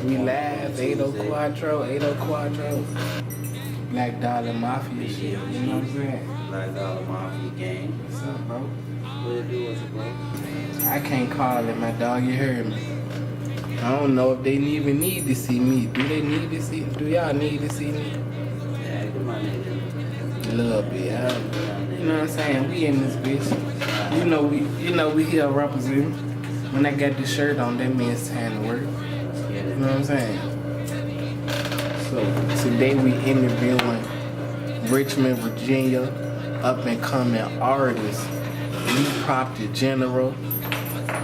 We laugh, 80 Quattro, 80 Quattro. Black Dollar Mafia shit, you know what I'm saying? Black Dollar Mafia gang. What's up, bro? What it do with it, bro? I can't call it, my dog, you heard me. I don't know if they even need to see me. Do they need to see? Do y'all need to see me? Yeah, get my nigga. A little bit. You know what I'm saying? We in this bitch. You know we here representing. When I got this shirt on, that means time to work. You know what I'm saying? So today we interviewing Richmond, Virginia, up and coming artist, Lee Proctor General,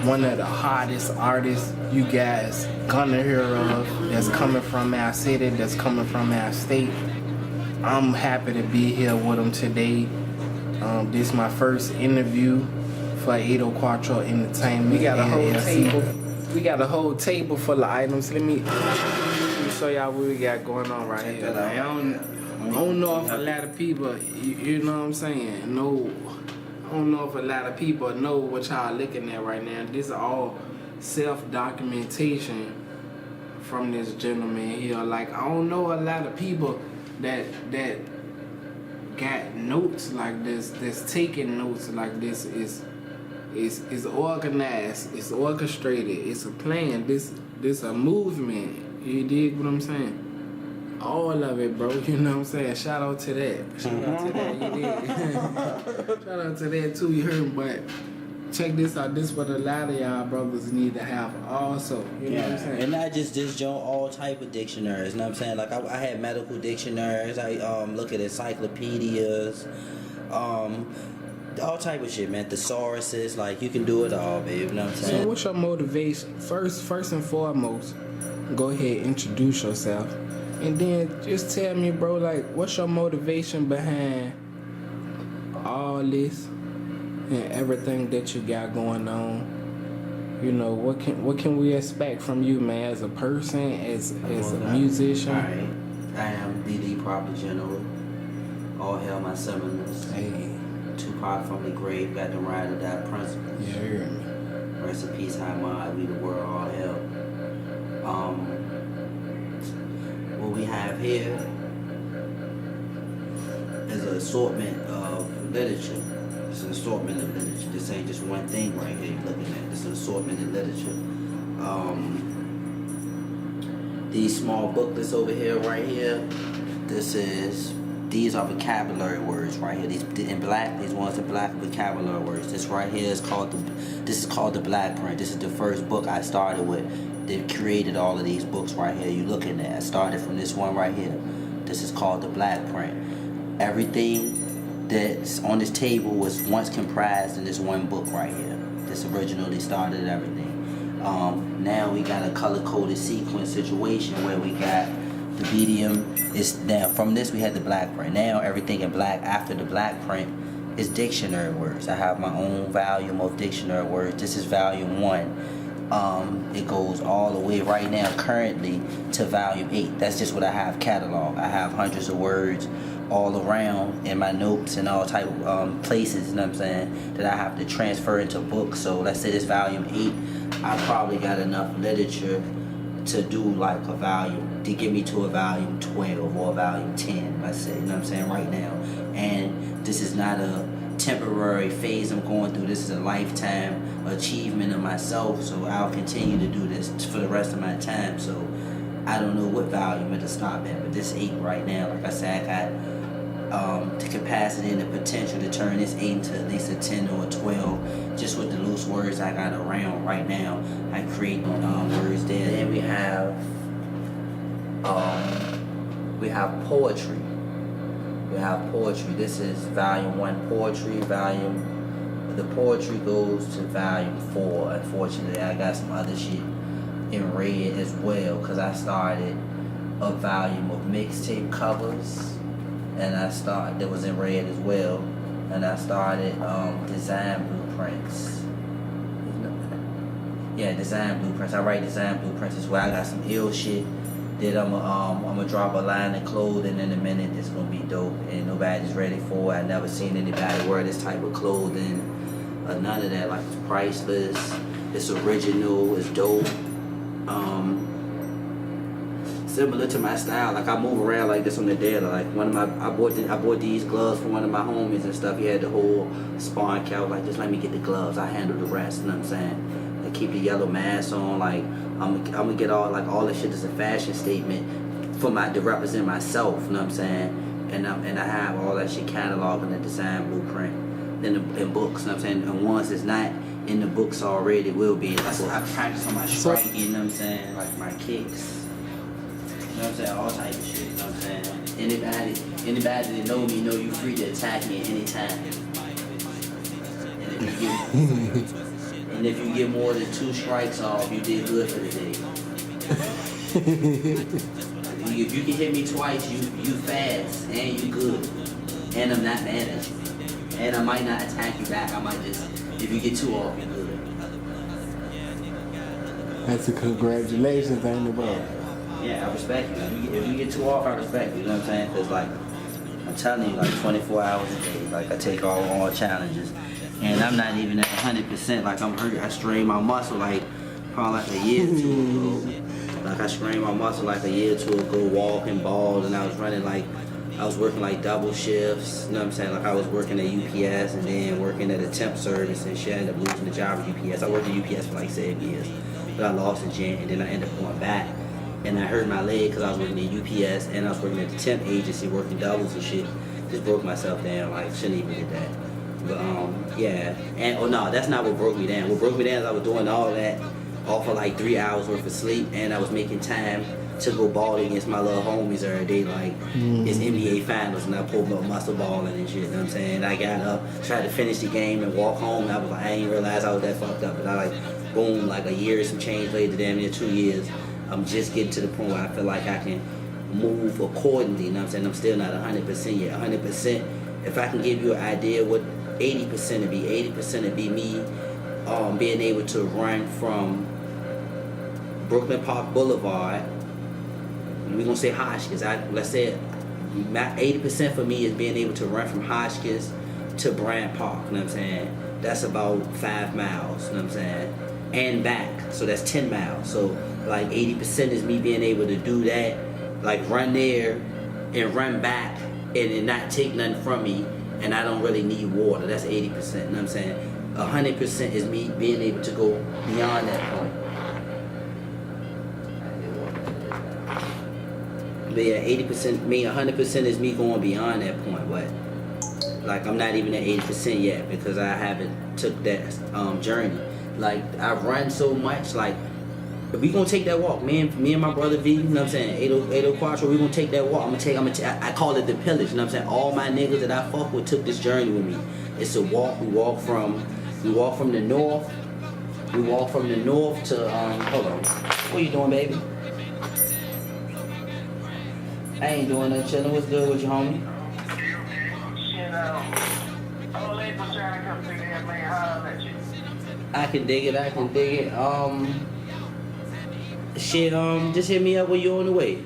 one of the hottest artists you guys gonna hear of, that's coming from our city, that's coming from our state. I'm happy to be here with him today. This is my first interview for 80 Quattro Entertainment. We got a whole table. We got a whole table full of items. Let me show y'all what we got going on right here. I don't know if a lot of people, you know what I'm saying? No, I don't know if a lot of people know what y'all looking at right now. This is all self-documentation from this gentleman here. Like, I don't know a lot of people that got notes like this, that's taking notes like this. Is organized, it's orchestrated, it's a plan, this a movement. You dig what I'm saying? All of it, bro, you know what I'm saying? Shout out to that. Shout out to that, you dig? Shout out to that too, you heard me, but check this out, this what a lot of y'all brothers need to have also. You know what I'm saying? And not just this joint, all type of dictionaries, you know what I'm saying? Like I had medical dictionaries, I look at encyclopedias, all type of shit, man. Thesauruses, like you can do it all, babe. You know what I'm saying? So what's your motivation? First and foremost, go ahead, introduce yourself. And then just tell me, bro, like, what's your motivation behind all this and everything that you got going on? You know, what can we expect from you, man, as a person, as a musician? Alright. I am D.D. Proctor General. All hail my Seminoles. Hey. Tupac from the grave, got the ride or die principle. You hear me? Rest in peace, high mind, we the world, all hell. What we have here is an assortment of literature. It's an assortment of literature. This ain't just one thing right here you're looking at. It's an assortment of literature. These small booklets over here, right here, these are vocabulary words right here. These in black, these ones are black vocabulary words. This right here is called the Black Print. This is the first book I started with. They created all of these books right here you looking at. I started from this one right here. This is called the Black Print. Everything that's on this table was once comprised in this one book right here. This originally started everything. Now we got a color-coded sequence situation where we got the medium is now from this we had the black print. Now everything in black after the black print is dictionary words. I have my own volume of dictionary words. This is volume 1. It goes all the way right now currently to volume 8. That's just what I have cataloged. I have hundreds of words all around in my notes and all type of places, you know what I'm saying, that I have to transfer into books. So let's say this volume 8, I probably got enough literature to do like a volume, to get me to a volume 12 or a volume 10, let's say, you know what I'm saying, right now. And this is not a temporary phase I'm going through. This is a lifetime achievement of myself, so I'll continue to do this for the rest of my time. So I don't know what volume it'll stop at, but this 8 right now, like I said, I got the capacity and the potential to turn this 8 into at least a 10 or a 12, just with the loose words I got around right now. I create words there. Then we have poetry. We have poetry. This is volume 1 poetry. The poetry goes to volume 4. Unfortunately, I got some other shit in red as well, because I started a volume of mixtape covers. And that was in red as well. And I started design blueprints. Yeah, design blueprints. I write design blueprints as well. I got some ill shit that I'm gonna drop a line of clothing in a minute that's gonna be dope, and nobody's ready for it. I never seen anybody wear this type of clothing. None of that. Like, it's priceless. It's original. It's dope. similar to my style. Like I move around like this on the daily. Like I bought these gloves for one of my homies and stuff. He had the whole sparring couch. Like just let me get the gloves. I handle the rest. You know what I'm saying? Like keep the yellow mask on. Like I'm gonna get all this shit as a fashion statement for to represent myself. You know what I'm saying? And I have all that shit cataloged in the design blueprint in books. You know what I'm saying? And once it's not in the books already, it will be in the books. I practice on my striking. You know what I'm saying? Like my kicks. You know what I'm saying? All type of shit, you know what I'm saying? Anybody that know me know you free to attack me at any time. And if you get more than 2 strikes off, you did good for the day. If you can hit me twice, you fast and you good. And I'm not mad at you. And I might not attack you back. I might just, if you get 2 off, you good. That's a congratulations, ain't it, bro? Yeah, I respect you. If you get 2 off, I respect you. You know what I'm saying? Because, like, I'm telling you, like, 24 hours a day. Like, I take all challenges. And I'm not even at 100%. Like, I'm hurt. I strained my muscle, like, probably like a year or 2 ago. Like, I strained my muscle, like, a year or 2 ago, walking, ball, and I was running, like, I was working, like, double shifts. You know what I'm saying? Like, I was working at UPS and then working at a temp service and shit. I ended up losing the job at UPS. I worked at UPS for, like, 7 years. But I lost the gym, and then I ended up going back. And I hurt my leg because I was working at UPS and I was working at the temp agency working doubles and shit. Just broke myself down, like shouldn't even did that. But yeah. And no, that's not what broke me down. What broke me down is I was doing all that all for like 3 hours worth of sleep and I was making time to go ball against my little homies every day, like it's NBA finals and I pulled up muscle balling and shit, you know what I'm saying? I got up, tried to finish the game and walk home and I was like, I ain't realize I was that fucked up. But I like boom, like a year or some change later, damn near 2 years. I'm just getting to the point where I feel like I can move accordingly, you know what I'm saying? I'm still not 100% yet. 100%, if I can give you an idea what 80% would be, 80% would be me being able to run from Brooklyn Park Boulevard, and we're going to say Hotchkiss. Let's say 80% for me is being able to run from Hotchkiss to Bryant Park, you know what I'm saying? That's about 5 miles, you know what I'm saying? And back, so that's 10 miles. So like 80% is me being able to do that, like run there and run back and it not take nothing from me and I don't really need water. That's 80%, you know what I'm saying? 100% is me being able to go beyond that point. But yeah, 80%, 100% is me going beyond that point, but like I'm not even at 80% yet because I haven't took that journey. Like I've run so much, like if we gonna take that walk, me and my brother V, you know what I'm saying, 80 Quattro, we gonna take that walk. I call it the pillage, you know what I'm saying? All my niggas that I fuck with took this journey with me. It's a walk. We walk from the north. We walk from the north to hold on. What you doing, baby? I ain't doing nothing, chilling. What's good with you, homie? Shit, old lady was trying to come through there and make holler at you. I can dig it. Shit, just hit me up when you're on the way.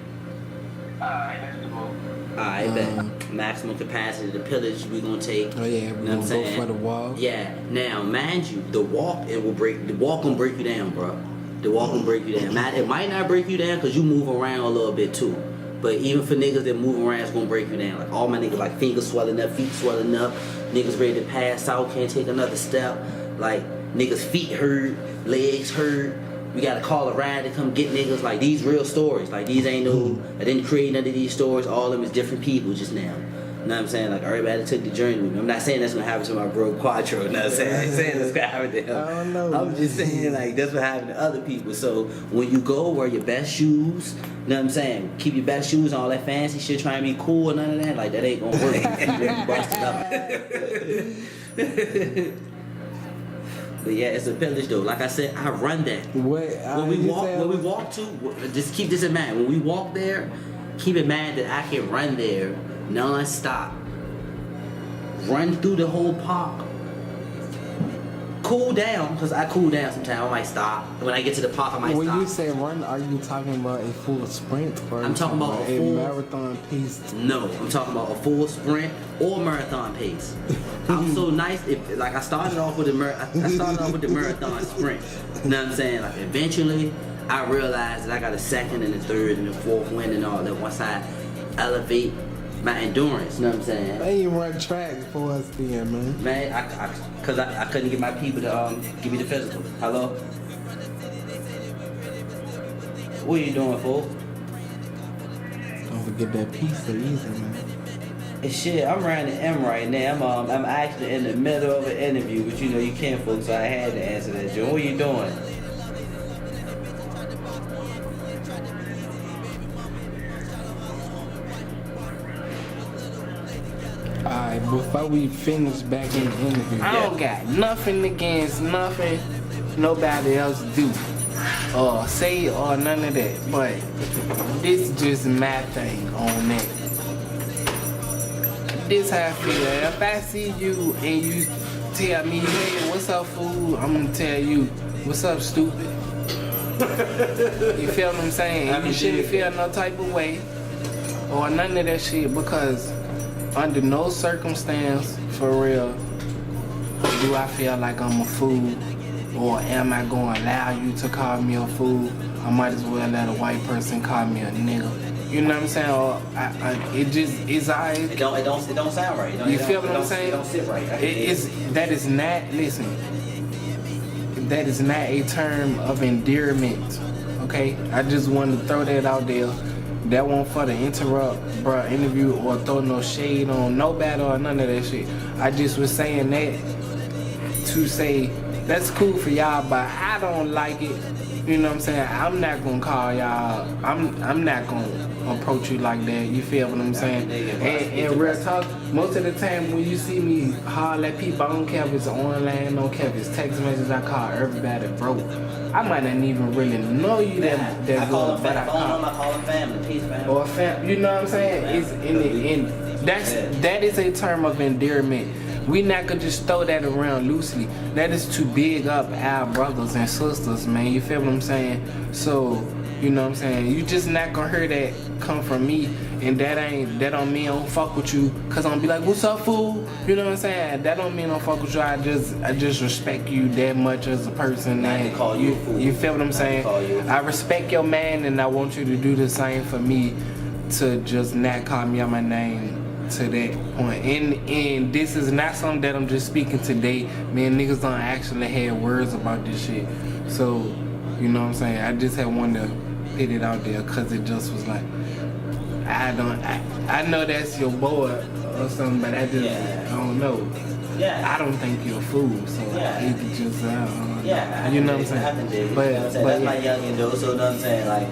Alright, that's the move. Alright, bet. Maximum capacity, the pillage we gonna take. Oh yeah, we gonna go for the walk. Yeah. Now, mind you, the walk gonna break you down, bro. The walk gonna break you down. It might not break you down because you move around a little bit too. But even for niggas that move around, it's gonna break you down. Like all my niggas, like fingers swelling up, feet swelling up, niggas ready to pass out, can't take another step. Like niggas feet hurt, legs hurt. We gotta call a ride to come get niggas. Like these real stories. Like these ain't no, I didn't create none of these stories. All of them is different people just now. You know what I'm saying? Like everybody took the journey with me. I'm not saying that's gonna happen to my bro Quattro. You know what I'm saying? I ain't saying that's gonna happen to him. I don't know. I'm just saying like that's what happened to other people. So when you go, wear your best shoes. You know what I'm saying? Keep your best shoes on, all that fancy shit, trying to be cool and none of that. Like that ain't gonna work. You busted up. But yeah, it's a pillage though. Like I said, I run that. When we walk to, just keep this in mind. When we walk there, keep in mind that I can run there non-stop. Run through the whole park. Cool down, because I cool down sometimes. I might stop. When I get to the park, I might stop. When you say run, are you talking about a full sprint or I'm talking about a marathon pace? No, I'm talking about a full sprint or marathon pace. I'm so nice. I started off with the marathon sprint. You know what I'm saying? Like eventually, I realized that I got a second and a third and a fourth win and all that once I elevate my endurance, you know what I'm saying? They ain't run tracks for us then, man. Man, cause I couldn't get my people to give me the physical. Hello? What are you doing, fool? Don't forget that pizza either, man. And shit, I'm running M right now. I'm actually in the middle of an interview, but you know you can't, folks, so I had to answer that. Joe, what are you doing? Alright, before we finish back in the interview, I don't got nothing against nothing nobody else do or say or none of that, but this just my thing on that. This how I feel. If I see you and you tell me, hey, what's up, fool? I'm gonna tell you, what's up, stupid? You feel what I'm saying? You shouldn't feel no type of way or none of that shit, because under no circumstance, for real, do I feel like I'm a fool, or am I going to allow you to call me a fool? I might as well let a white person call me a nigga. You know what I'm saying? Or it just is alright. It don't sound right. You feel what I'm saying? It don't sit right. That is not, listen, that is not a term of endearment. Okay? I just wanted to throw that out there. That won't for the interview or throw no shade on nobody or none of that shit. I just was saying that to say that's cool for y'all, but I don't like it. You know what I'm saying? I'm not gonna call y'all. I'm not gonna approach you like that. You feel what I'm saying? And real talk, most of the time when you see me holler at people, I don't care if it's online, don't care if it's text messages, I call everybody bro. I might not even really know you that I call them but I call them family, peace family. or fam, you know what I'm saying? It's that is a term of endearment. We not gonna just throw that around loosely. That is to big up our brothers and sisters, man. You feel what I'm saying? So, you know what I'm saying? You just not gonna hear that come from me, and that don't mean I don't fuck with you, cause I'm gonna be like, what's up, fool? You know what I'm saying? That don't mean I don't fuck with you. I just respect you that much as a person. I can call you a fool. You feel what I'm saying? I respect your man, and I want you to do the same for me, to just not call me out my name to that point. And this is not something that I'm just speaking today. Man, niggas don't actually have words about this shit. So, you know what I'm saying? I just had wanted to put it out there because it just was like, I know that's your boy or something, but I don't know. Yeah. I don't think you're a fool, so Yeah. you could just, You know what I'm saying? I can dig it. But, You know what I'm saying? but That's my youngin' though, so you know what I'm saying? Like,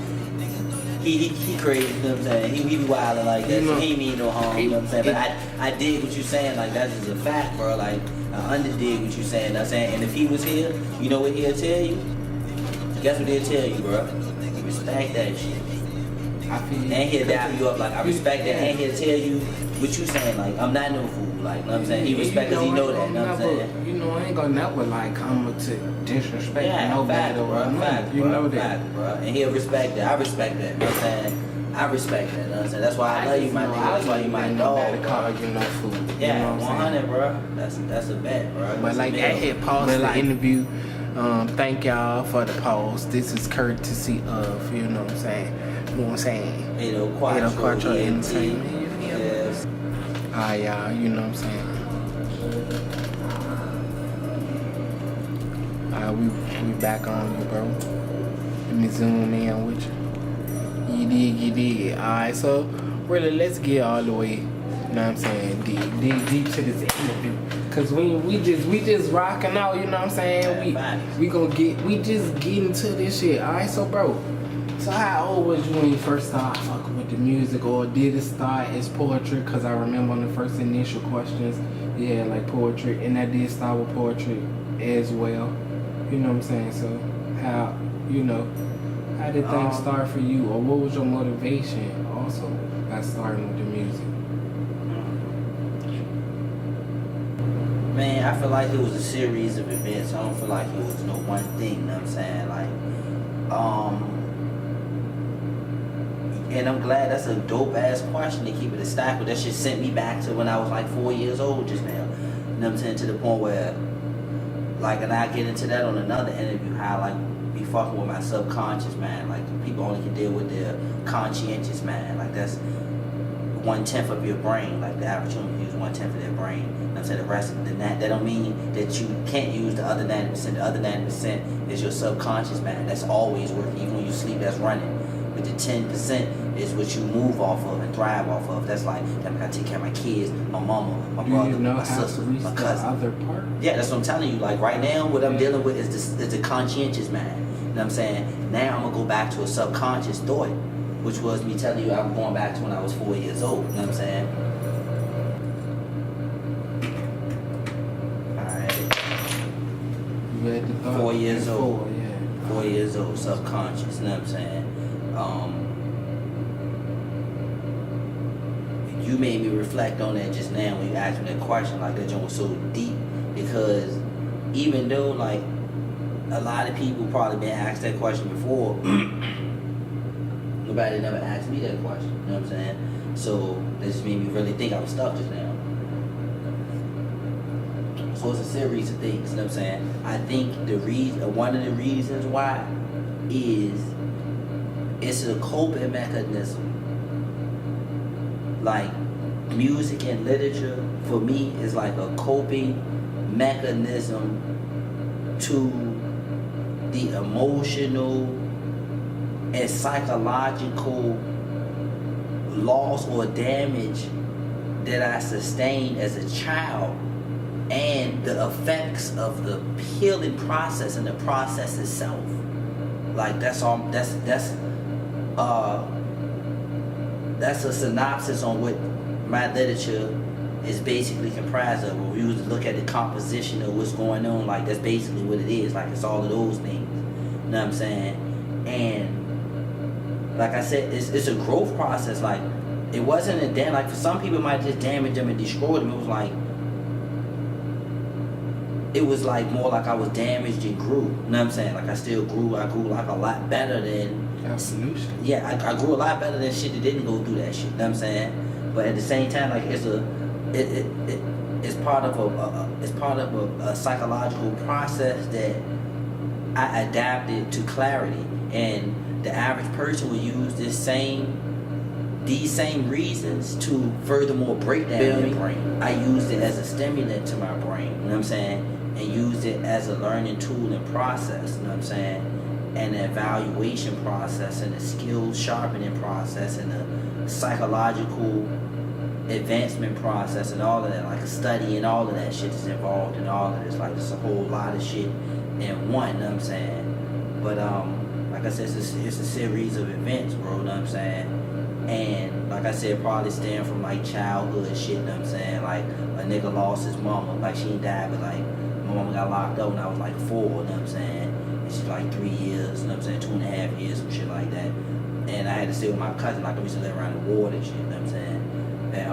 he crazy, you know what I'm saying? He be wildin' like that, so he ain't mean no harm, you know what I'm saying? But I dig what you saying, like, that is a fact, bro. Like, I underdig what you saying, you know what I'm saying? And if he was here, you know what he'll tell you? Guess what he'll tell you, bro? Respect that shit. I feel you. And he'll dap you up, like, I respect that, and he'll tell you what you saying, like, I'm not no fool, like, you know what I'm saying? He respect because he know that, you know what I'm saying? You know, I ain't gonna never, like, come to disrespect Yeah, fact, nobody or bro, nothing. fact, You bro, know that. fact, bro. And he'll respect that. I respect that. You know what I'm saying? I respect that. You know what I'm saying? That's why I love you, my nigga. That's why you my dog. Call you no fool. Yeah, you know what I'm 100, saying? bro. That's a bet, bro. But That's like a that bet. hit pause the interview. Thank y'all for the pause. This is courtesy of, you know what I'm saying? You know what I'm saying? Edo Quattro Entertainment. You feel me? Yes. Alright, y'all, you know what I'm saying? We back on you, bro. Let me zoom in with you. You dig. Alright, so really, let's get all the way, you know what I'm saying, deep to this interview. Cause we just rocking out, you know what I'm saying? We just get into this shit. Alright, so bro, so how old was you when you first started fucking with the music, or did it start as poetry? Cause I remember on the first initial questions, you had like poetry, and I did start with poetry as well. You know what I'm saying? So how did things start for you, or what was your motivation also by starting with the music? Man, I feel like it was a series of events. I don't feel like it was no one thing, you know what I'm saying? Like, and I'm glad that's a dope ass question to keep it a stack, but that shit sent me back to when I was like 4 years old just now. You know what I'm saying? To the point where, like, and I get into that on another interview, how like be fucking with my subconscious mind. Like people only can deal with their conscientious mind. Like that's 1/10 of your brain. Like the average human use 1/10 of their brain. And I'm saying the rest of that don't mean that you can't use the other 90%. The other 90% is your subconscious mind. That's always working. Even when you sleep, that's running. But the 10% is what you move off of and thrive off of. That's like, I gotta take care of my kids, my mama, my brother, you know my how sister, to reach my the cousin. other part? Yeah, that's what I'm telling you. Like right now, what I'm dealing with is the conscientious mind. You know what I'm saying? Now I'm gonna go back to a subconscious thought, which was me telling you I'm going back to when I was 4 years old. You know what I'm saying? Alright. You had the thought 4 years old. before, yeah. 4 years old, subconscious. You know what I'm saying? You made me reflect on that just now when you asked me that question. Like that joint was so deep, because even though like a lot of people probably been asked that question before, nobody never asked me that question. You know what I'm saying? So that just made me really think I was stuck just now. So it's a series of things. You know what I'm saying? I think one of the reasons why is it's a coping mechanism. Like music and literature for me is like a coping mechanism to the emotional and psychological loss or damage that I sustained as a child, and the effects of the healing process and the process itself. Like that's a synopsis on what my literature is basically comprised of. When we was to look at the composition of what's going on, like that's basically what it is. Like it's all of those things. You know what I'm saying? And like I said, it's a growth process. Like it wasn't a damn, like for some people it might just damage them and destroy them. It was like more like I was damaged and grew. You know what I'm saying? Like I still grew. I grew like a lot better than Evolution. yeah, I grew a lot better than shit that didn't go through that shit. You know what I'm saying? But at the same time, like it's part of a psychological process that I adapted to clarity. And the average person will use these same reasons to furthermore break down their brain. I used it as a stimulant to my brain. You know what I'm saying? And used it as a learning tool and process. You know what I'm saying? And an evaluation process, and a skills sharpening process, and a psychological advancement process, and all of that, like a study and all of that shit is involved in all of this. Like it's a whole lot of shit in one, you know what I'm saying? But like I said, it's a series of events, bro, you know what I'm saying? And like I said, probably stem from like childhood shit, you know what I'm saying? Like a nigga lost his mama, like she died, but like my mama got locked up when I was like 4, you know what I'm saying? She's like 3 years, you know what I'm saying, 2.5 years, some shit like that. And I had to stay with my cousin, like we used to live around the ward and shit, you know what I'm saying? And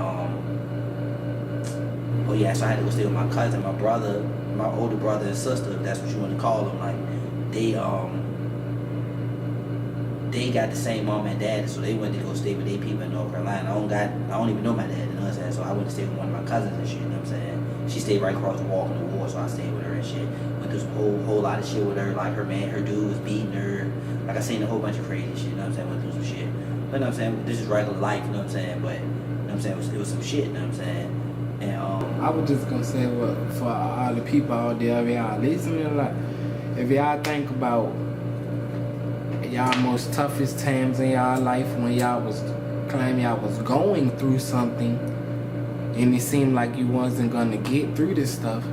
oh yeah, so I had to go stay with my cousin, my brother, my older brother and sister, if that's what you want to call them. Like they got the same mom and dad, so they went to go stay with their people in North Carolina. I don't even know my dad, you know what I'm saying? So I went to stay with one of my cousins and shit, you know what I'm saying? She stayed right across the wall from the ward, so I stayed with her and shit. Went through some whole lot of shit with her, like her dude was beating her. Like I seen a whole bunch of crazy shit, you know what I'm saying? Went through some shit. But you know what I'm saying? This is regular life, you know what I'm saying? But you know what I'm saying? It was some shit, you know what I'm saying? And I was just gonna say, well, for all the people out there, if y'all listening, like, if y'all think about y'all most toughest times in y'all life when y'all was claiming y'all was going through something, and it seemed like you wasn't gonna get through this stuff,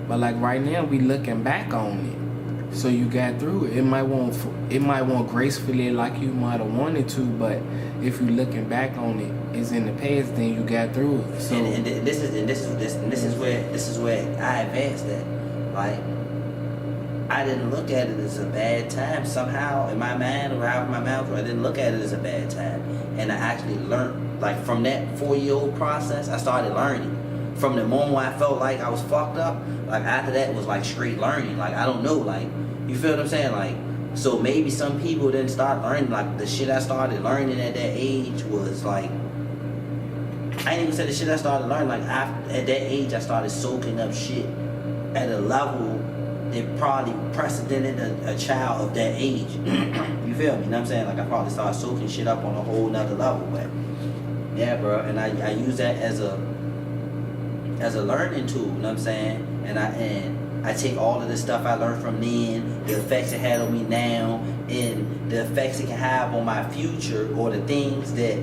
but like right now we looking back on it, so you got through it. It might want gracefully like you might have wanted to, but if you looking back on it, it's in the past, then you got through it. So and this is where I advanced at. Like I didn't look at it as a bad time somehow in my mind, or however my mouth. I didn't look at it as a bad time, and I actually learned. Like from that 4-year-old process, I started learning. From the moment I felt like I was fucked up, like after that was like straight learning. Like I don't know, like you feel what I'm saying? Like so maybe some people didn't start learning. Like the shit I started learning at that age was like, I ain't even say the shit I started learning. Like at that age, I started soaking up shit at a level it probably precedented a child of that age. You feel me? You know what I'm saying? Like I probably started soaking shit up on a whole nother level, but yeah, bro. And I use that as a learning tool. You know what I'm saying? And I take all of the stuff I learned from then, the effects it had on me now, and the effects it can have on my future, or the things that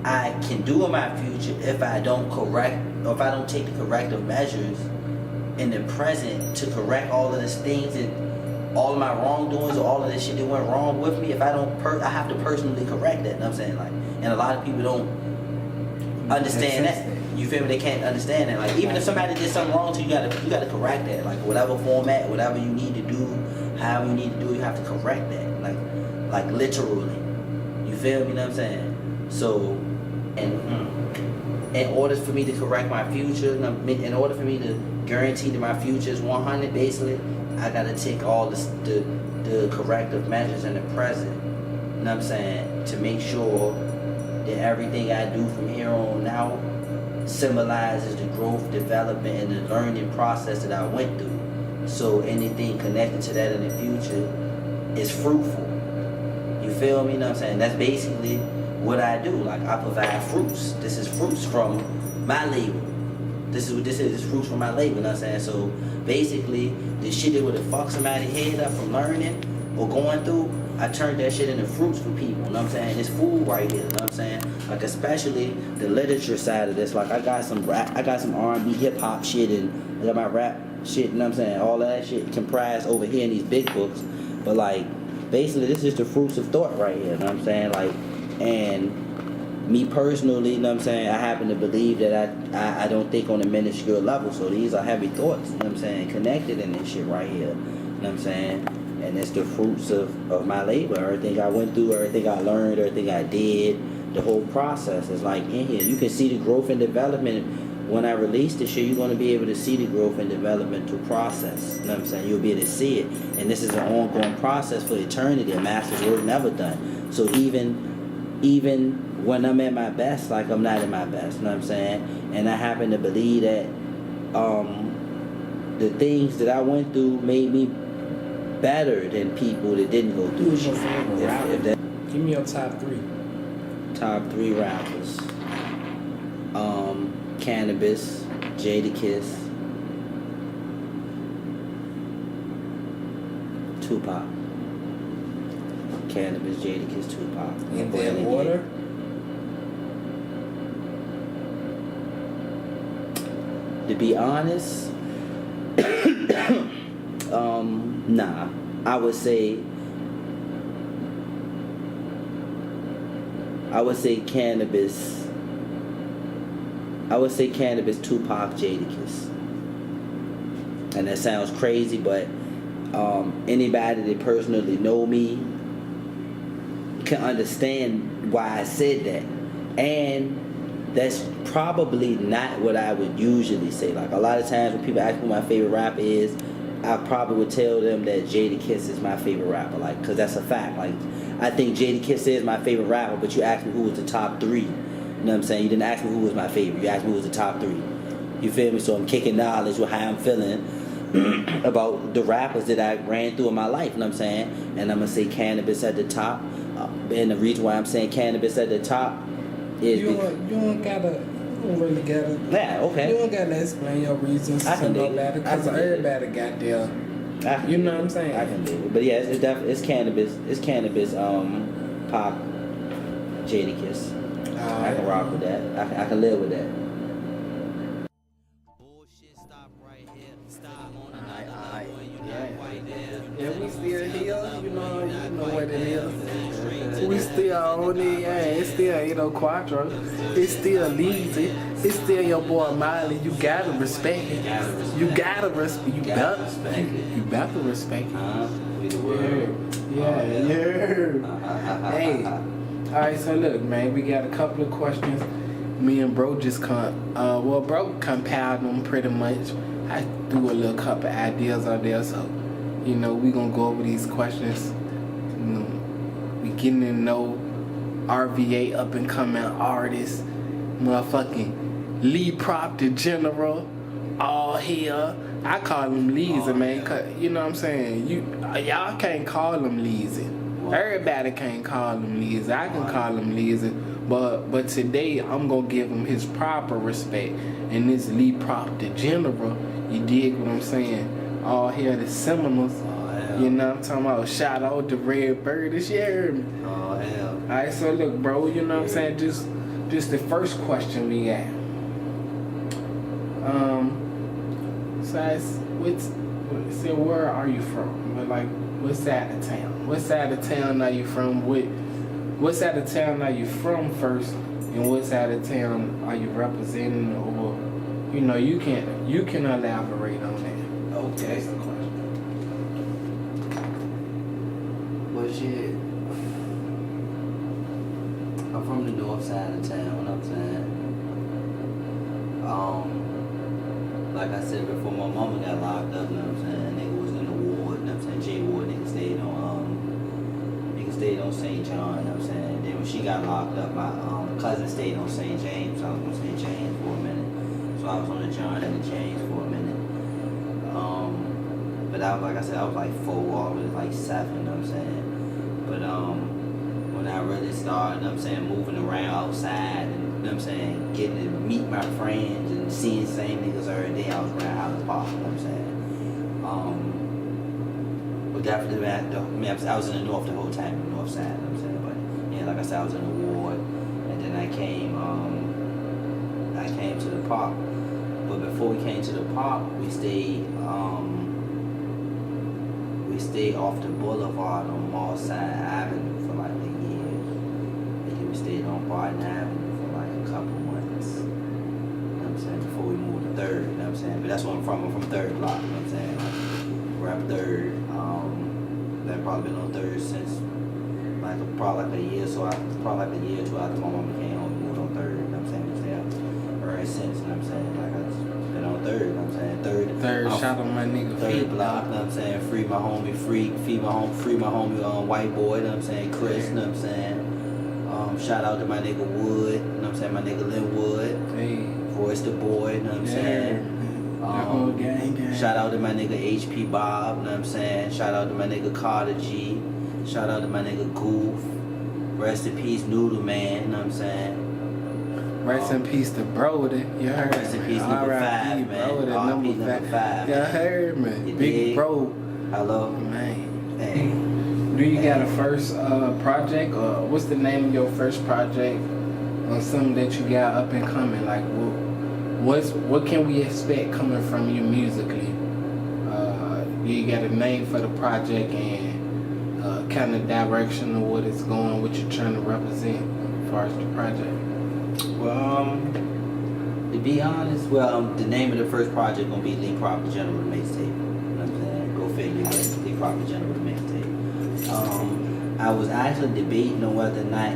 I can do in my future if I don't take the corrective measures in the present to correct all of these things and all of my wrongdoings or all of this shit that went wrong with me. If I don't, I have to personally correct that. You know what I'm saying? Like, and a lot of people don't understand that. You feel me? They can't understand that. Like, even if somebody did something wrong to you, you gotta correct that. Like, whatever format, whatever you need to do, however you need to do, you have to correct that. Like literally. You feel me? You know what I'm saying? So, and in order for me to correct my future, in order for me to guarantee that my future is 100, basically, I gotta take all the corrective measures in the present. You know what I'm saying? To make sure that everything I do from here on out symbolizes the growth, development, and the learning process that I went through. So anything connected to that in the future is fruitful. You feel me? You know what I'm saying? That's basically what I do. Like, I provide fruits. This is fruits from my label. This is what this is. It's fruits from my label. You know what I'm saying? So basically, the shit that would have fucked somebody's head up from learning or going through, I turned that shit into fruits for people. You know what I'm saying? It's food right here. You know what I'm saying? Like, especially the literature side of this. Like, I got some rap, I got some R&B, hip hop shit, and I got my rap shit. You know what I'm saying? All of that shit comprised over here in these big books. But like, basically, this is the fruits of thought right here. You know what I'm saying? Like, and me personally, you know what I'm saying, I happen to believe that I don't think on a minuscule level. So these are heavy thoughts, you know what I'm saying, connected in this shit right here. You know what I'm saying? And it's the fruits of my labor. Everything I went through, everything I learned, everything I did, the whole process is like in here. You can see the growth and development. When I release this shit, you're going to be able to see the growth and developmental process. You know what I'm saying? You'll be able to see it. And this is an ongoing process for eternity. A master's work never done. So even when I'm at my best, like, I'm not at my best. You know what I'm saying? And I happen to believe that the things that I went through made me better than people that didn't go through Who's your favorite rapper? Give me your top three. Top 3 rappers. Cannabis, Jadakiss, Tupac. Cannabis, Jadakiss, Tupac. In that order? To be honest, nah. I would say Cannabis. I would say Cannabis, Tupac, Jadakiss. And that sounds crazy, but anybody that personally know me can understand why I said that. And that's probably not what I would usually say. Like, a lot of times when people ask me who my favorite rapper is, I probably would tell them that Jadakiss is my favorite rapper. Like, because that's a fact. Like, I think Jadakiss is my favorite rapper, but you asked me who was the top 3. You know what I'm saying? You didn't ask me who was my favorite. You asked me who was the top 3. You feel me? So I'm kicking knowledge with how I'm feeling about the rappers that I ran through in my life. You know what I'm saying? And I'm going to say Cannabis at the top. And the reason why I'm saying Cannabis at the top is you don't really gotta. Yeah, okay. You don't gotta explain your reasons I can to do no matter, it. because everybody got their. You know what I'm saying? I can do it. But yeah, it's Cannabis. It's Cannabis. Pop, Jadakiss. I can rock with that. I can live with that. Bullshit, stop right here. Stop on Yeah, we still here. You know what it is. We still on it. Yeah, it's still 804. It's still easy. It's still your boy Miley. You gotta respect it. You better respect it. Yeah. Hey. Alright, so look, man, we got a couple of questions. Me and bro just bro compiled them pretty much. I threw a little couple ideas on there, so we gonna go over these questions. We getting to know RVA, up and coming artist, motherfucking Lee Prop the General, all here. I call him Leezy, man. 'Cause, you know what I'm saying? Y'all can't call him Leezy. Everybody can't call him Leezy. I can call him Leezy. But today, I'm going to give him his proper respect. And this Lee Prop, the general, you dig what I'm saying? All here, the Seminoles. You know what I'm talking about? Shout out to Red Bird this year. Oh, hell. Alright, so look, bro, you know what I'm saying? Just the first question we got. So where are you from? But like, what side of town? What side of town are you from? What side of town are you from first? And what side of town are you representing? Or, you know, you can elaborate on that. Okay. That's the question. Well, shit. I'm from the north side of town, you know what I'm saying? Like I said before, my mama got locked up, you know what I'm saying? Nigga was in the ward, you know what I'm saying? J Ward, nigga stayed on St. John, you know what I'm saying? Then when she got locked up, my cousin stayed on St. James, so I was on St. James for a minute. So I was on the John and the James for a minute. But I was, like I said, I was like 4, all the way to like 7, you know what I'm saying? But when I really started, you know what I'm saying, moving around outside and, you know what I'm saying, getting to meet my friends and seeing the same niggas every day, I was around Highland Park, you know what I'm saying? But definitely, I was in the north the whole time, the north side, you know what I'm saying? But yeah, like I said, I was in the ward, and then I came to the park. But before we came to the park, we stayed off the boulevard on Mosside Avenue for like a year. And then we stayed on Barton Avenue for like a couple months. You know what I'm saying? Before we moved to 3rd, you know what I'm saying? But that's where I'm from. I'm from 3rd block, you know what I'm saying? Like, we're up 3rd. I've probably been on 3rd since probably like a year or 2 after my mom came home. We moved on 3rd, you know what I'm saying? We stayed up ever since, you know what I'm saying? Like, I've been on 3rd, you know what I'm saying? 3rd, shout out my nigga 3rd block, you know what I'm saying? Free my homie, free my homie, white boy, you know what I'm saying? Chris, you know what I'm saying? Shout out to my nigga Wood, you know what I'm saying? My nigga Linwood, Hey. Voice the Boy, you know what I'm saying? The whole gang. Shout out to my nigga HP Bob, you know what I'm saying? Shout out to my nigga Carter G. Shout out to my nigga Goof. Rest in peace, Noodle Man, you know what I'm saying? Rest in peace to Brody. You heard? Rest in peace, number 5, man. Brody, R.I.P. number 5. You man. heard me. You Big dig? bro. Hello? Man. Hey. Do you got a first project, or what's the name of your first project, or something that you got up and coming? Like, what can we expect coming from you musically? You got a name for the project and kind of direction of what it's going, what you're trying to represent as far as the project? Well, to be honest, the name of the first project gonna be Lee Prop, the General of the Mixtape. You know what I'm saying? Go figure, but Lee Prop, the General of the Mixtape. I was actually debating on whether or not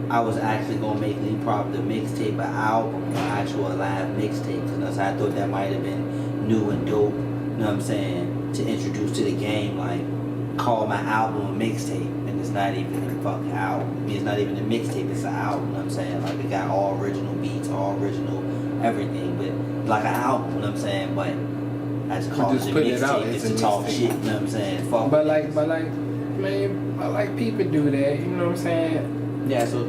I was actually gonna make Lee Prop the mixtape an album or actual live mixtape, because I thought that might have been new and dope. You know what I'm saying? To introduce to the game, like call my album a mixtape, and it's not even a fucking album. I mean, it's not even a mixtape, it's an album. You know what I'm saying? Like, it got all original beats, all original everything, but like an album. You know what I'm saying? But I just call it a mixtape just to talk shit. You know what I'm saying? Fuck. But like, man, I like people do that. You know what I'm saying? Yeah. So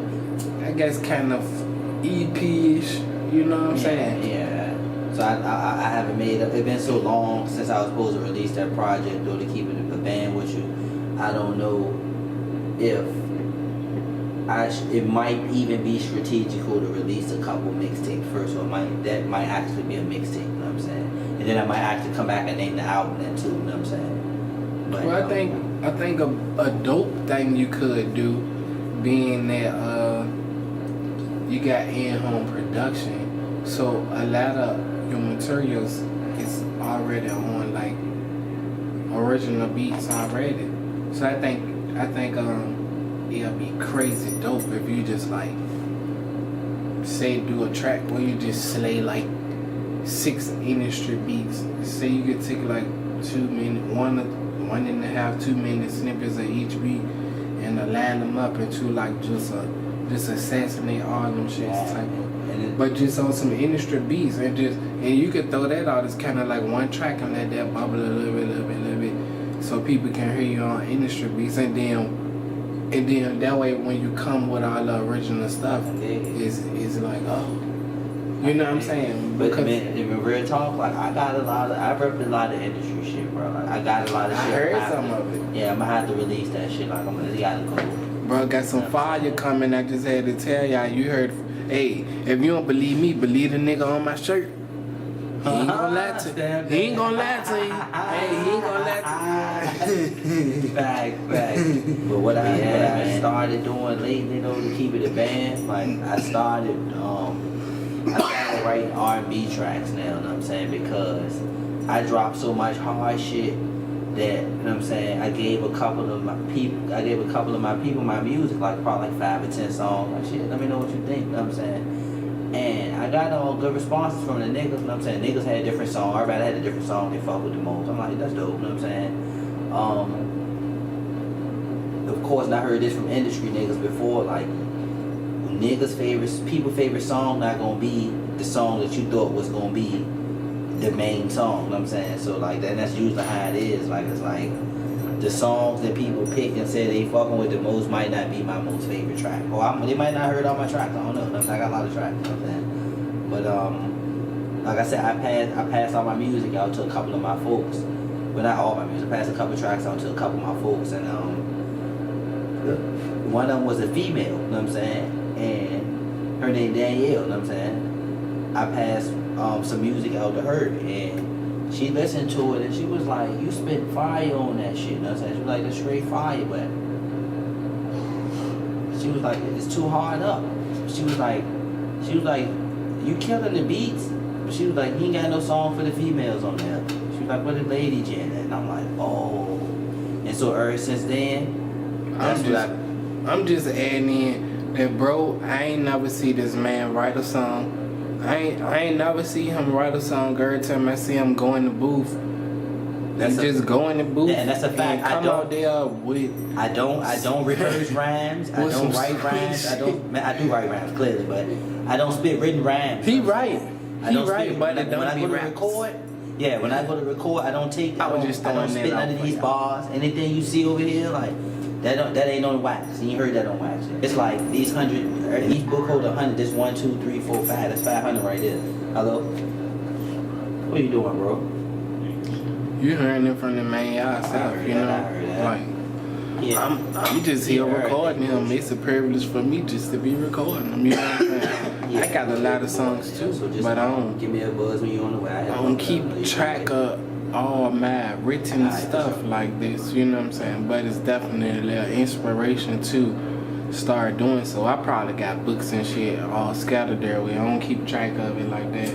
I guess kind of EP-ish. You know what I'm saying? Yeah. So I haven't made it. It's been so long since I was supposed to release that project, though, to keep it a band with you. I don't know if it might even be strategical to release a couple mixtapes first, or that might actually be a mixtape. You know what I'm saying? And then I might actually come back and name the album then too. You know what I'm saying? But, well, I think a dope thing you could do, being that you got in-home production, so a lot of your materials is already on like original beats already. So I think it'll be crazy dope if you just like say do a track where you just slay like 6 industry beats. Say you could take like 2 minute, 1.5, 2 minute snippets of each beat and line them up into like just assassinate all them shits type of. And But just on some industry beats and you could throw that out as kind of like one track and let that bubble a little bit, so people can hear you on industry beats, and then that way when you come with all the original stuff, it's like, oh, you know what I'm saying? But man, in real talk, like I repped a lot of industry shit, bro. Like I got a lot of shit. I heard some of it. Yeah, I'm gonna have to release that shit. Like I'm gonna gotta go. Bro, got some fire coming. I just had to tell y'all. You heard, hey, if you don't believe me, believe the nigga on my shirt. He ain't gonna lie to you. He ain't gonna lie to you. Hey, he ain't gonna lie to you. Fact. But what I started doing lately, though, to keep it a band, like I started writing R&B tracks now. You know what I'm saying? Because I dropped so much hard shit that, you know what I'm saying, I gave a couple of my people my music, like probably like 5 or 10 songs. Like shit, let me know what you think, you know what I'm saying? And I got all good responses from the niggas, you know what I'm saying? Niggas had different songs, everybody had a different song they fuck with the most. I'm like, that's dope, you know what I'm saying? Of course, I heard this from industry niggas before, like people's favorite song not gonna be the song that you thought was gonna be the main song, you know what I'm saying? So like that's usually how it is. Like it's like the songs that people pick and say they fucking with the most might not be my most favorite track. Or they might not heard all my tracks. I don't know. I got a lot of tracks, you know what I'm saying? But like I said, I passed all my music out to a couple of my folks. Well, not all my music. I passed a couple tracks out to a couple of my folks, and one of them was a female, you know what I'm saying? And her name Danielle, you know what I'm saying? I passed some music out to her, and she listened to it, and she was like, you spit fire on that shit, you know what I'm saying? She was like, that's straight fire, but she was like, it's too hard up. She was like, you killing the beats, but she was like, he ain't got no song for the females on there. She was like, what a lady Jen, and I'm like, oh. And so ever since then, I'm just adding in that, bro, I ain't never see this man write a song. I ain't never see him write a song. Every time I see him go in the booth, just go in the booth. Yeah, and that's a fact. Come out there with. I don't rehearse rhymes. I don't write rhymes. I do write rhymes clearly, but I don't spit written rhymes. He right. But it when I don't go be to raps. record. Yeah, when I go to record, I don't just throwing spit that none out of for these y'all. bars. Anything you see over here, like that ain't on wax. And you heard that on wax. It's like these 100. Each book hold 100. This 1, 2, 3, 4, 5. That's 500 right there. Hello. What you doing, bro? You hearing it from the man yourself, you know? I heard that. Like, Yeah. I'm just here recording him. It's a privilege for me just to be recording him. You know what I'm saying? Yeah. I got a lot of songs too, So just but I don't. give me a buzz when you on the way. I don't keep track of all my written Alright, stuff sure. like this. You know what I'm saying? But it's definitely an inspiration to start doing so. I probably got books and shit all scattered there. I don't keep track of it like that.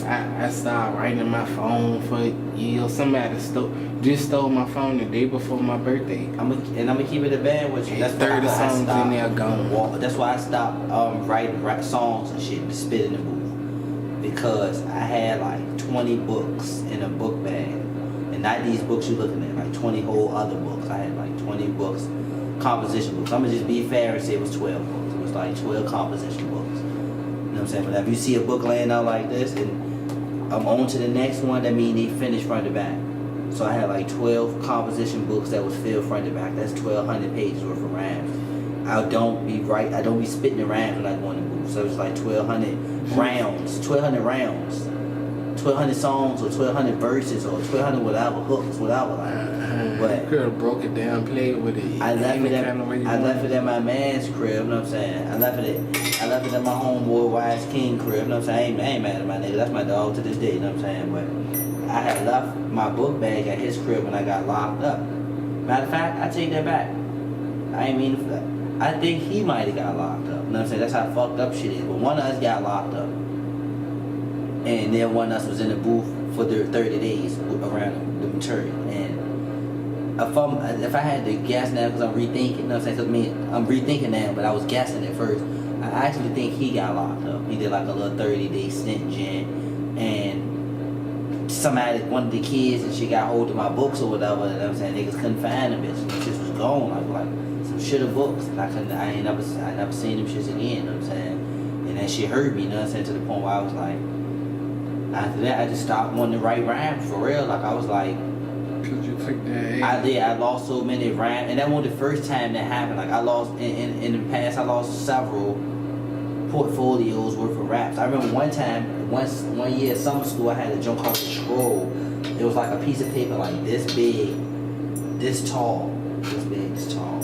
I started writing in my phone for years. Somebody stole my phone the day before my birthday. I'm gonna keep it a band with you. That's 30 why I songs stopped. in there gone. That's why I stopped writing rap songs and shit to spit in the booth, because I had like 20 books in a book bag, and not these books you're looking at, like 20 whole other books. I had like 20 books, composition books. I'm gonna just be fair and say it was 12 books. It was like 12 composition books. You know what I'm saying? But if you see a book laying out like this and I'm on to the next one, that means they finished front to back. So I had like 12 composition books that was filled front to back. That's 1,200 pages worth of rhymes. I don't be spitting the rhymes when I go in the booth. So it's like 1,200 rounds, 1,200 songs, or 1,200 verses, or 1,200 whatever hooks, whatever. Like, but you could have broke it down, played with it. I left it at at my man's crib, you know what I'm saying? I left it at my homeboy Wise King crib, you know what I'm saying? I ain't mad at my nigga, that's my dog to this day, you know what I'm saying? But I had left my book bag at his crib when I got locked up. Matter of fact, I take that back. I ain't mean for that. I think he might have got locked up, you know what I'm saying? That's how fucked up shit is. But one of us got locked up. And then one of us was in the booth for the 30 days around the material. And if I had to guess now, because I'm rethinking, you know what I'm saying? Because I'm rethinking now, but I was guessing at first. I actually think he got locked up. He did like a little 30-day stint, Jen. And somebody, one of the kids and she got hold of my books or whatever, you know what I'm saying? Niggas couldn't find them, bitch. It just was gone. Like some shit of books. And I never seen them shits again, you know what I'm saying? And And that shit hurt me, you know what I'm saying, to the point where I was like, after that, I just stopped wanting to write rhymes for real. Like, I was like, Cause you took that. I lost so many rhymes, and that wasn't the first time that happened. Like, I lost, in the past, I lost several portfolios worth of raps. I remember one time, one year at summer school, I had a joint called The Scroll. It was like a piece of paper like this big, this tall, this big, this tall.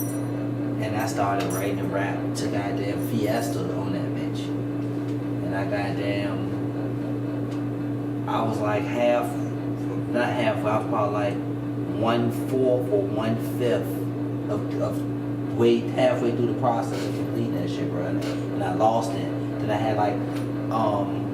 And I started writing a rap to goddamn Fiesta on that bitch. And I was like not half, I was probably like 1/4 or 1/5 of halfway through the process of completing that shit, bro. And I lost it. Then I had like,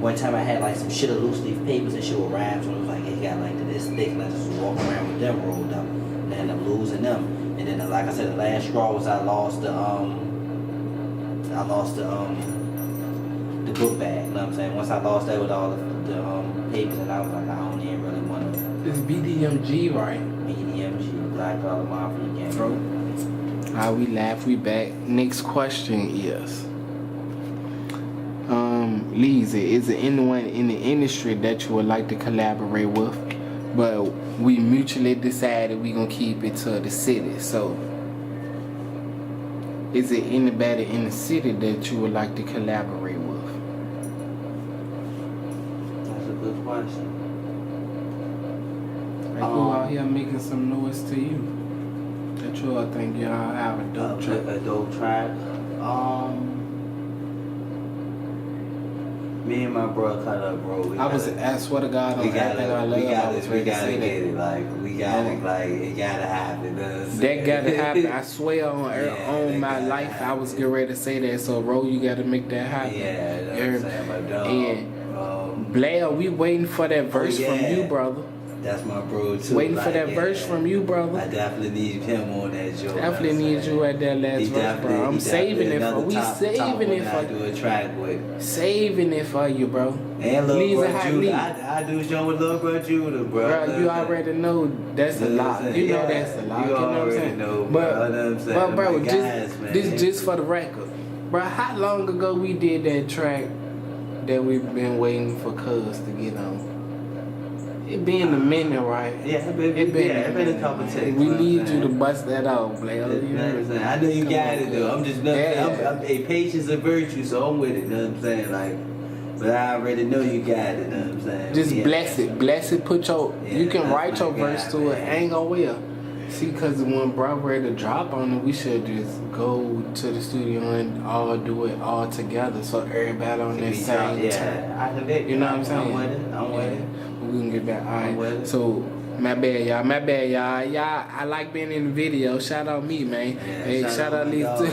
one time I had like some shit of loose leaf papers and shit with rhymes, and it was like, it got like this thick, and I just walk around with them rolled up, and I ended up losing them. And then, like I said, the last straw was I lost the book bag. You know what I'm saying? Once I lost that with all the papers, and I was like, I don't even really want to. It's BDMG, right? BDMG, Black Dollar Mafia Gang. Bro. We laugh, we back. Next question is, Lizzie, is there anyone in the industry that you would like to collaborate with? But we mutually decided we gonna keep it to the city. So, is there anybody in the city that you would like to collaborate with? That's a good question. Like who out here making some noise to you? That you all think y'all have a dope track? A dope track. Me and my bro cut up, bro. I swear to God, we gotta get it. Like, we gotta, like, it gotta happen. That gotta happen. I swear on my life, I was getting ready to say that. So, Ro, you gotta make that happen. Yeah, that's what I'm saying, my dog. And Blair, we waiting for that verse from you, brother. That's my bro too. Waiting for that verse from you, brother. I definitely need him on that joke. Definitely need you at that last verse, bro. I'm saving it for. We saving it for. Do a track with. Saving it for you, bro. And Lil Bro Judah. I do a show with Lil Bro Judah, bro. Bro, you already know that's a lot. You know that's a lot. You know what I'm saying? But bro, just for the record, bro, how long ago we did that track that we've been waiting for Cuz to get on? It been a minute, right? Yeah, it been a couple takes. We need you to bust that out, Blair. I know you got it though. I'm just I'm a patience a virtue, so I'm with it. You know what I'm saying? Like, but I already know you got it. You know what I'm saying? Just bless it. Put your you can write your verse to it. Ain't gonna will. See, cause when bro ready to drop on it, we should just go to the studio and all do it all together, so everybody on that same time. You know what I'm saying? I'm with it. We can get back. Alright. So my bad, y'all. Y'all, I like being in the video. Shout out me, man. Yeah, hey, shout out Lisa too.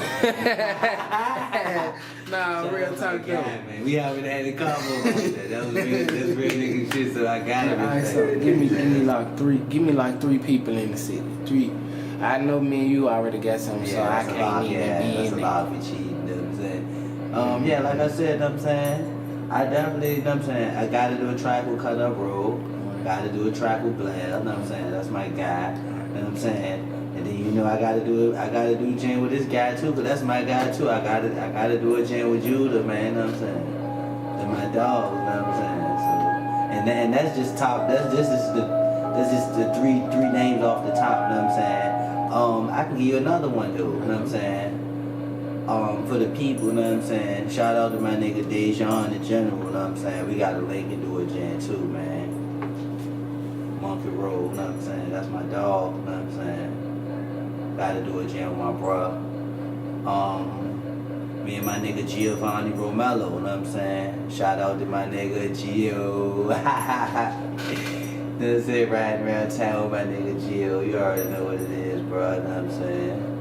Nah, real talk though. We haven't had a combo about that. That's real nigga shit. So I got it. Alright, so give me like three people in the city. Three. I know me and you already got something, so I can't even be in that's a lot for cheating. You know what I'm saying? Yeah, like I said, you know what I'm saying. I definitely, you know what I'm saying, I gotta do a track with Cut Up Road, gotta do a track with Blair, you know what I'm saying, that's my guy, you know what I'm saying, and then you know I gotta do a jam with this guy too, but that's my guy too, I gotta do a jam with Judah, man, you know what I'm saying, they're my dogs, you know what I'm saying, so, and that's just top, that's just the three names off the top, you know what I'm saying, I can give you another one though, you know what I'm saying. For the people, you know what I'm saying? Shout out to my nigga Dejan in general, you know what I'm saying? We got a link and do a jam too, man. Monkey Road, you know what I'm saying? That's my dog, you know what I'm saying? Gotta do a jam with my bruh. Me and my nigga Giovanni Romello, you know what I'm saying? Shout out to my nigga Gio. That's it, riding around town with my nigga Gio. You already know what it is, bro, you know what I'm saying?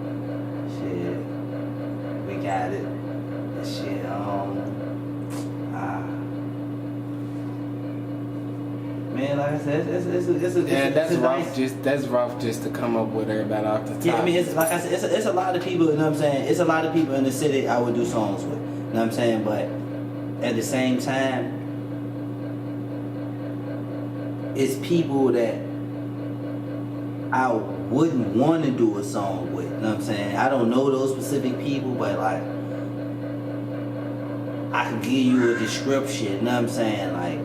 Got it. That shit, man, like I said, that's rough just to come up with everybody off the top. Yeah, I mean, it's like I said, it's a lot of people, you know what I'm saying? It's a lot of people in the city I would do songs with, you know what I'm saying? But at the same time, it's people that I wouldn't want to do a song with, you know what I'm saying? I don't know those specific people, but like, I can give you a description, you know what I'm saying? Like,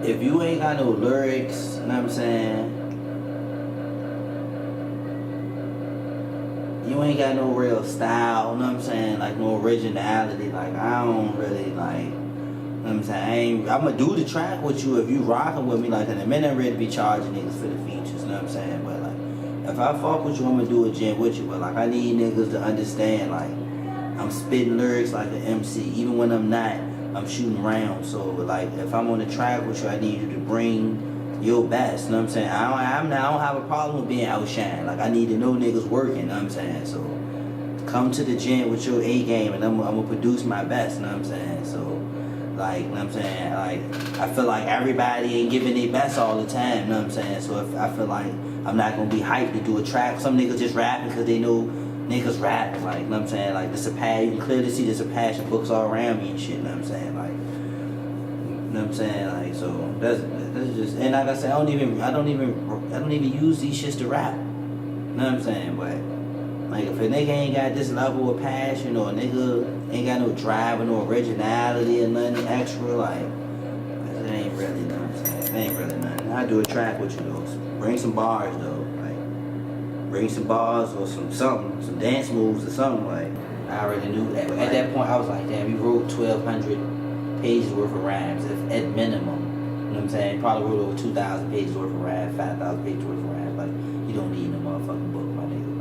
if you ain't got no lyrics, you know what I'm saying? You ain't got no real style, you know what I'm saying? Like, no originality. Like, I don't really, like, you know what I'm saying? I'm gonna do the track with you if you rocking with me. Like, in a minute, I'm ready to be charging niggas for the features, you know what I'm saying? But, like, if I fuck with you, I'm gonna do a jam with you. But, like, I need niggas to understand, like, I'm spitting lyrics like an MC. Even when I'm not, I'm shooting rounds. So, like, if I'm on the track with you, I need you to bring your best, you know what I'm saying? I don't have a problem with being outshined. Like, I need to know niggas working, you know what I'm saying? So, come to the gym with your A game and I'm gonna produce my best, you know what I'm saying? So, like, you know what I'm saying? Like, I feel like everybody ain't giving their best all the time, you know what I'm saying? So, if I feel like I'm not gonna be hyped to do a track. Some niggas just rapping because they know niggas rap. Like, you know what I'm saying? Like, there's a passion. You can clearly see there's a passion. Books all around me and shit, you know what I'm saying? Like, you know what I'm saying? Like, so that's just, and like I said, I don't even use these shits to rap. You know what I'm saying? But like, if a nigga ain't got this level of passion, or a nigga ain't got no drive or no originality or nothing extra, like, it ain't really, you know what I'm saying? It ain't really nothing. I do a track with you though. Bring some bars though. Like, bring some bars or some dance moves or something. Like, I already knew that. At that point, I was like, damn, you wrote 1,200 pages worth of rhymes at minimum. You know what I'm saying? Probably wrote over 2,000 pages worth of rhymes, 5,000 pages worth of rhymes. Like, you don't need no motherfucking book, my nigga.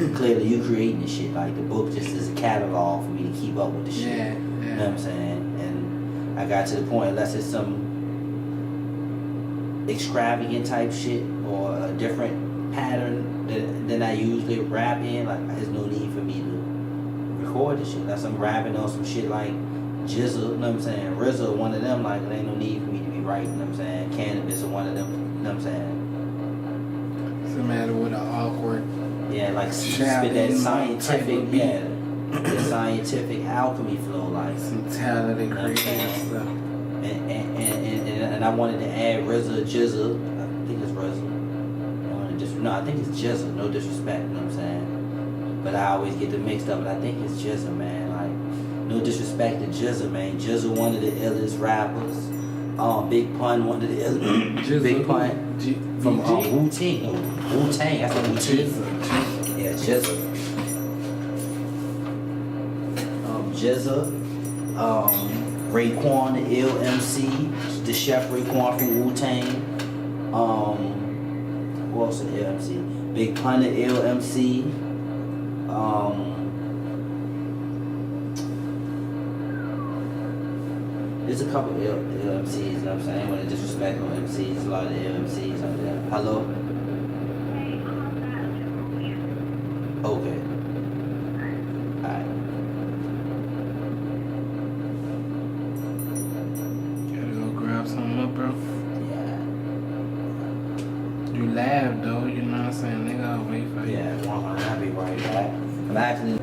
Like, clearly you creating this shit. Like, the book just is a catalog for me to keep up with the shit. Yeah. You know what I'm saying? And I got to the point, unless it's some extravagant type shit or a different pattern than I usually rap in, like, there's no need for me to record this shit. Unless I'm rapping on some shit like Jizzle, you know what I'm saying? RZA, one of them, like, there ain't no need for me to be writing, you know what I'm saying? Cannabis or one of them, you know what I'm saying? It's a matter with an awkward. Yeah, like, spit that scientific, the scientific alchemy flow, like, Some talented, you know what I'm creative saying? stuff. And I wanted to add RZA, Jizzle. I think it's RZA. I think it's Jizzle. No disrespect, you know what I'm saying? But I always get them mixed up. But I think it's Jizzle, man. Like, no disrespect to Jizzle, man. Jizzle, one of the illest rappers. Big Pun, one of the illest. Big Pun from Wu-Tang. Wu-Tang. That's what Wu-Tang. Yeah, Jizzle. Jizzle. Raekwon, the ill MC, the chef Raekwon from Wu-Tang. Who else the ill MC? Big Pun, the ill MC. There's a couple of ill MCs, you know what I'm saying? I ain't want to disrespect no MCs, a lot of the ill MCs out there. Hello? Okay. Alright. Grab something up, bro. Yeah. You laugh though, you know what I'm saying? Nigga, I'll wait for you. Yeah, I'll be right back. I'm actually.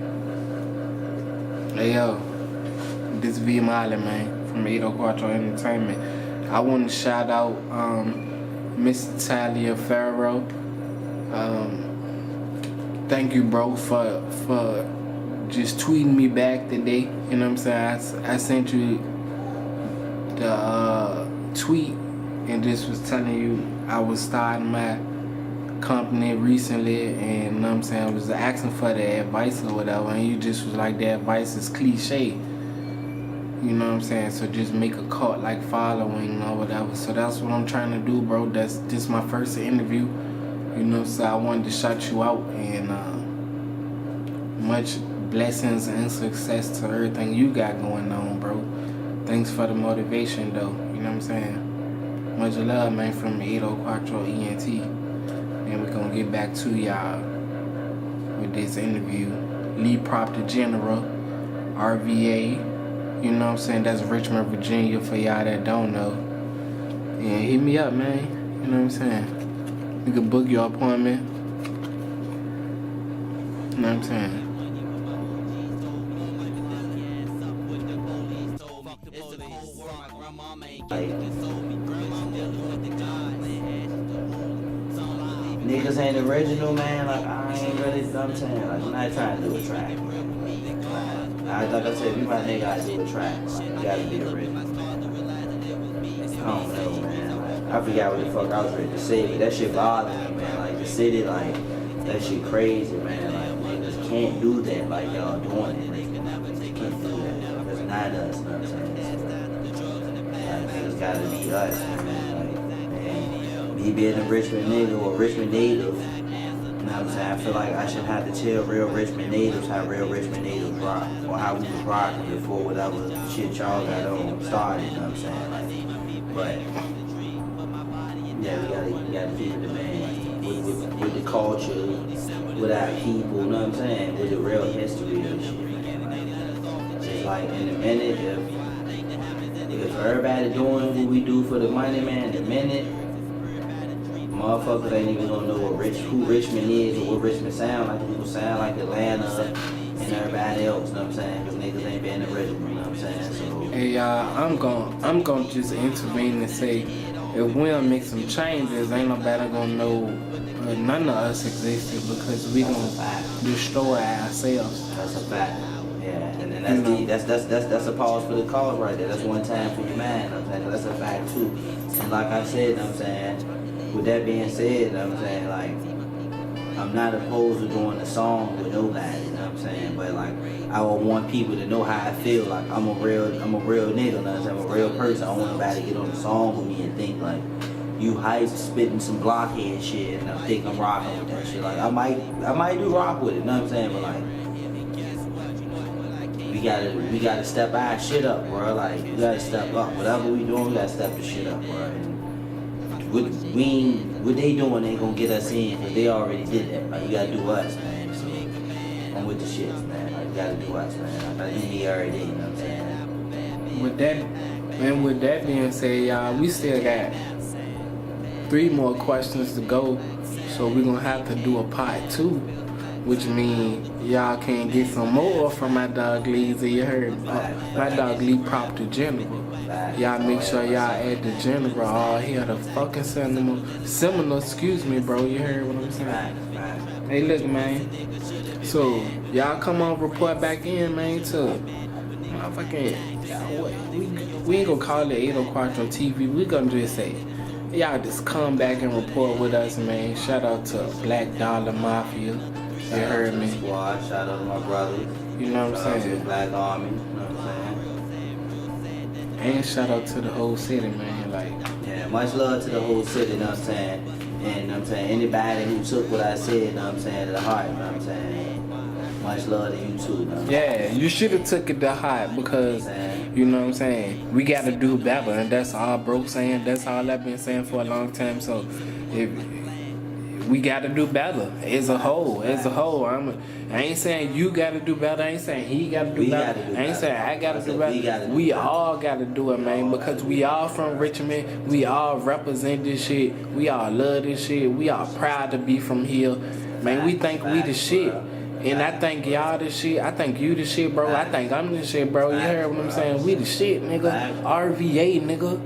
Hey yo, this V Molly, man, from 804 Entertainment. I want to shout out Miss Talia Farrow. Thank you, bro, for just tweeting me back today. You know what I'm saying? I sent you the tweet and just was telling you I was starting my company recently, and you know what I'm saying, I was asking for the advice or whatever, and you just was like, the advice is cliche, you know what I'm saying? So just make a cult like following or whatever. So that's what I'm trying to do, bro. That's just my first interview, you know, so I wanted to shout you out, and much blessings and success to everything you got going on, bro. Thanks for the motivation though, you know what I'm saying? Much love, man, from 804 ENT. And we're gonna get back to y'all with this interview. Lee Proctor General, RVA, you know what I'm saying? That's Richmond, Virginia, for y'all that don't know. And hit me up, man, you know what I'm saying? You can book your appointment, you know what I'm saying? Niggas ain't original, man. Like, I ain't really, you know what I'm saying? Like, I'm not trying to do a track. I like I said, if you my nigga, I do a track. Like, you gotta be original, man. I don't know, man. Like, I forgot what the fuck I was ready to say, but that shit bothers me, man. Like the city, like that shit crazy, man. Like niggas can't do that like y'all doing it. They can't do that. That's not us, you know what I'm saying? Like niggas gotta be us, man. Like, and me being a Richmond nigga or Richmond native, you know what I'm saying? I feel like I should have to tell real Richmond natives how real Richmond natives rock, or how we was rocking before whatever shit y'all got on started, you know what I'm saying? Like, but yeah, we gotta keep it, man. With the culture, with our people, you know what I'm saying? With the real history of the shit. Just like in a minute, if everybody doing what we do for the money, man, in a minute, motherfuckers ain't even gonna know who Richmond is or what Richmond sound like. People sound like Atlanta and everybody else, you know what I'm saying? Cause niggas ain't been original, you know what I'm saying? So Hey y'all, I'm gonna just intervene and say, if we don't make some changes, ain't nobody gonna know none of us existed, because we gonna destroy ourselves. that's a fact. Yeah, and then that's a pause for the cause right there. That's one time for your man, you know what I'm saying? 'Cause that's a fact too. And like I said, you know what I'm saying? With that being said, you know what I'm saying? Like, I'm not opposed to doing a song with nobody, you know what I'm saying? But like, I would want people to know how I feel. Like, I'm a real nigga, you know what I'm saying? I'm a real person. I don't want nobody to get on the song with me and think like, you hype spitting some blockhead shit and I think I'm rocking with that shit. Like, I might do rock with it, you know what I'm saying? But like, we gotta step our shit up, bro. Like, we gotta step up. Whatever we doing, we gotta step the shit up, bro. And what they doing ain't gonna get us in, cause they already did that. Like, you gotta do us, man. So I'm with the shits, man. Like, you gotta do us, man. Like, you need every day, you know what I'm saying? With that being said, y'all, we still got 3 more questions to go, so we're gonna have to do a part 2, which means y'all can get some more from my dog Leezy. You heard my dog Lee Property General. Y'all make sure y'all add the General all here, the fucking Seminole, excuse me, bro. You heard what I'm saying? Hey, look, man. So y'all come on, report back in, man, to motherfucking. We ain't gonna call it 804 TV. We gonna just say, y'all just come back and report with us, man. Shout out to Black Dollar Mafia. You heard me. Squad. Shout out to my brothers. You know what I'm Shout out to saying? the Black Army. You know what I'm saying? And shout out to the whole city, man. Like, Yeah, much love to the whole city, you know what I'm saying? And you know what I'm saying, anybody who took what I said, you know what I'm saying, to the heart, you know what I'm saying? Much love to you too, you know what I'm yeah, you should have took it to heart, because you know what I'm saying, we gotta do better, and that's all bro saying. That's all I've been saying for a long time. So if we gotta do better as a whole. I ain't saying you gotta do better. I ain't saying he gotta do better. I ain't saying I gotta do better. We all gotta do it, man, because we all from Richmond. We all represent this shit. We all love this shit. We all proud to be from here. Man, we think we the shit. And I think y'all the shit. I think you the shit, bro. I think I'm the shit, bro. You heard what I'm saying? We the shit, nigga. RVA, nigga.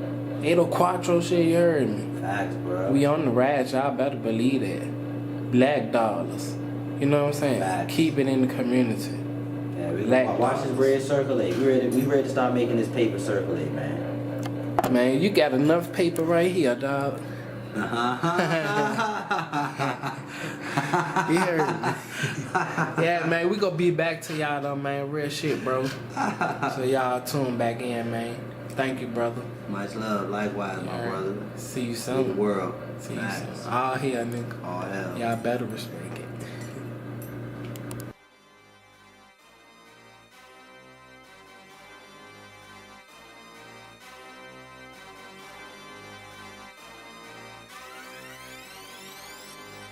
804 shit, you heard me. Facts, bro. We on the rise, y'all better believe that. Black dollars. You know what I'm saying? Facts. Keep it in the community. Yeah, we Black watch this dollars. bread circulate. We ready to start making this paper circulate, man. Man, you got enough paper right here, dog. You heard me. Yeah, man, we gonna be back to y'all though, man. Real shit, bro. So y'all tune back in, man. Thank you, brother. Much love, likewise, my brother. See you To the soon. world. See you Facts. soon. All here, nigga. All hell. Y'all better respect it.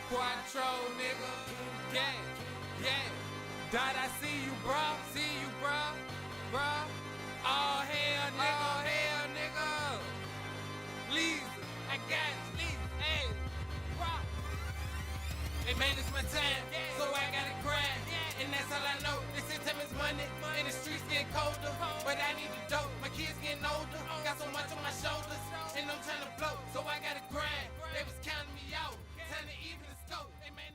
Quattro, nigga. Yeah, yeah. Dot, I see you, bro. See you, bro. Bro. All hell, nigga. All hell, nigga. Lisa, I got you. Lisa, hey. Rock. Hey, man, it's my time, so I gotta grind. And that's all I know. They say time is money, and the streets get colder. But I need the dope. My kids getting older. Got so much on my shoulders, and I'm trying to blow. So I gotta grind. They was counting me out. Time to even the scope. Hey, man,